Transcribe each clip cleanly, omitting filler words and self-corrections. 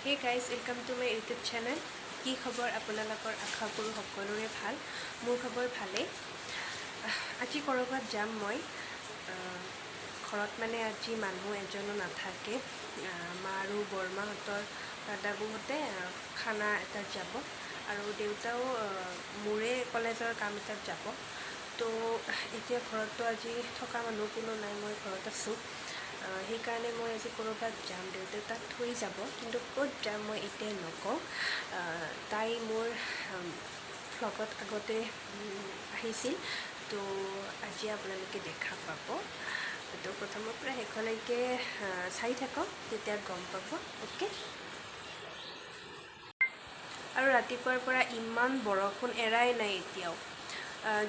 Hey guys, welcome to my YouTube channel. কি খবৰ আপোনালোকৰ আশা কৰোঁ সকলোৰে ভাল মোৰ খবৰ ভালে আজি কৰবাত যাম মই ঘৰত মানে আজি মানুহ এজনো নাথাকে মা আৰু বৰমাহঁতৰ দাদাবুহঁতে খানা এটা যাব আৰু দেউতাও মোৰে কলেজৰ কাম এটাত যাব তো এতিয়া ঘৰতো আজি থকা মানুহ কোনো নাই মই ঘৰত আছোঁ সেইকাৰণে মই আজি কৰবাত যাম দেউতাই তাত থৈ যাব কিন্তু ক'ত যাম মই এতিয়া নকওঁ তাই মোৰ ফ্লগত আগতে আহিছিল তো আজি আপোনালোকে দেখা পাব তো প্ৰথমৰ পৰা শেষলৈকে চাই থাকক তেতিয়া গম পাব ওকে আৰু ৰাতিপুৱাৰ পৰা ইমান বৰষুণ এৰাই নাই এতিয়াও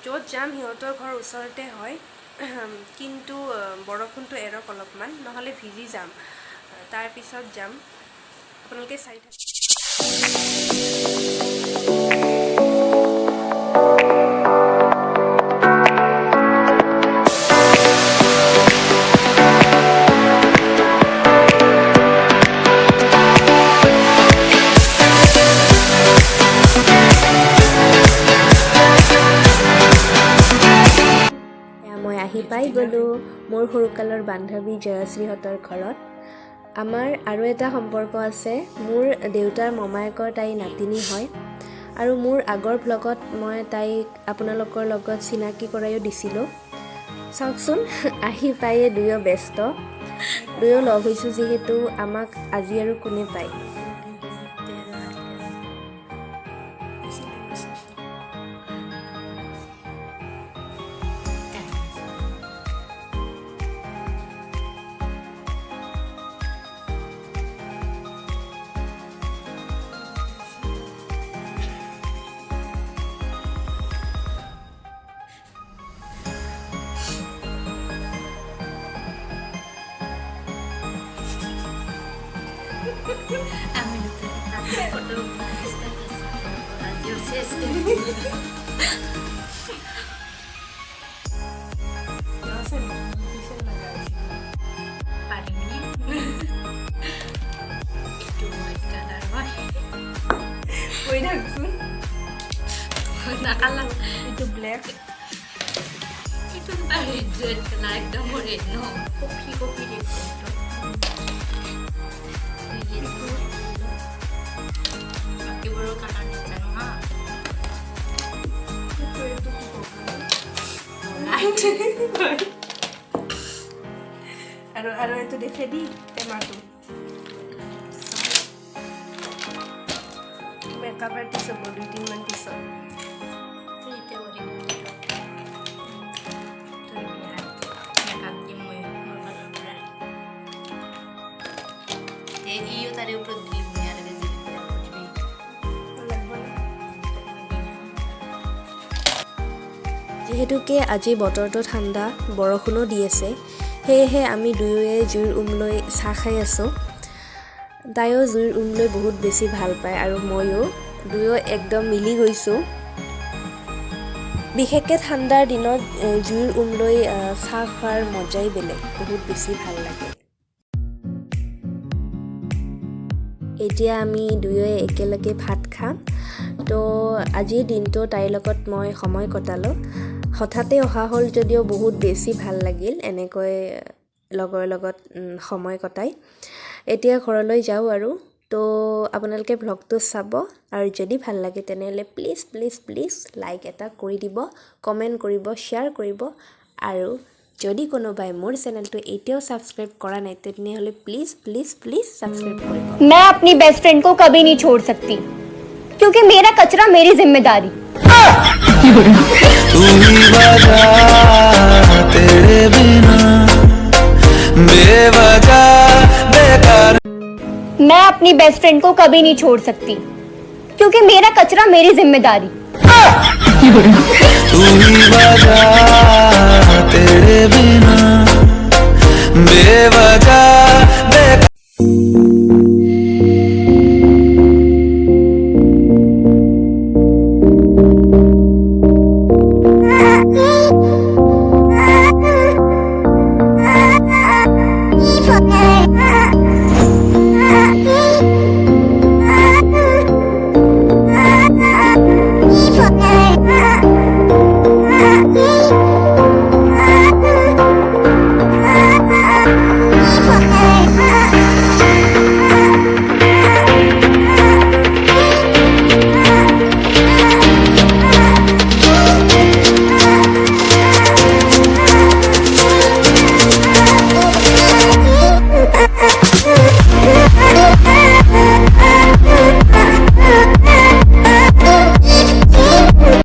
য'ত যাম সিহঁতৰ ঘৰ ওচৰতে হয় কিন্তু বৰষুণটো এৰক অলপমান নহলে ভিজি যাম তাৰ পিছত যাম আপোনালোকে চাই থাকক পাই গলো মোৰ সৰুকালৰ বান্ধৱী জয়শ্ৰীহঁতৰ ঘৰত আমাৰ আৰু এটা সম্পৰ্ক আছে মোৰ দেউতাৰ মমায়েকৰ তাই নাতিনী হয় আৰু মোৰ আগৰ ব্লগত মই তাইক আপোনালোকৰ লগত চিনাকি কৰাইও দিছিলোঁ চাওকচোন আহি পায়ে দুয়ো ব্যস্ত দুয়ো লগ হৈছোঁ যিহেতু আমাক আজি আৰু কোনে পায় আমি photo itu black itu red kena ekdom red no kopi di foto pakai baru kanan di sana ha আৰু এইটো দেখে দি টেমাটো মেকআপ আৰ্টিষ্ট হ'ব 2-3 মান পিছত io tadi upload di dunia ada di যিহেতুকে আজি বতৰটো ঠাণ্ডা বৰষুণো দি আছে সেয়েহে আমি দুয়োৱে জুইৰ উমলৈ চাহ খাই আছোঁ তাইও জুইৰ উমলৈ বহুত বেছি ভাল পায় আৰু ময়ো দুয়ো একদম মিলি গৈছোঁ বিশেষকৈ ঠাণ্ডাৰ দিনত জুইৰ উমলৈ চাহ খোৱাৰ মজাই বেলেগ বহুত বেছি ভাল লাগে এতিয়া আমি দুয়োৱে একেলগে ভাত খাম তো আজিৰ দিনটো তাইৰ লগত মই সময় কটালোঁ হঠাতে অহা হ'ল যদিও বহুত বেছি ভাল লাগিল এনেকৈ লগৰ লগত সময় কটাই এতিয়া ঘৰলৈ যাওঁ আৰু তো আপোনালোকে ব্লগটো চাব আৰু যদি ভাল লাগে তেনেহ'লে প্লিজ লাইক এটা কৰি দিব কমেণ্ট কৰিব শ্বেয়াৰ কৰিব আৰু যদি কোনোবাই মোৰ চেনেলটো এতিয়াও সাবস্ক্ৰাইব কৰা নাই তেনেহলে প্লিজ সাবস্ক্ৰাইব কৰিব मैं अपनी बेस्ट फ्रेंड को कभी नहीं छोड़ सकती क्योंकि मेरा कचरा मेरी जिम्मेदारी तू ही वजह तेरे बिना बेवजह बेकार मैं अपनी बेस्ट फ्रेंड को कभी नहीं छोड़ सकती क्योंकि मेरा कचरा मेरी जिम्मेदारी तू ही वजह तेरे बिना बेवजह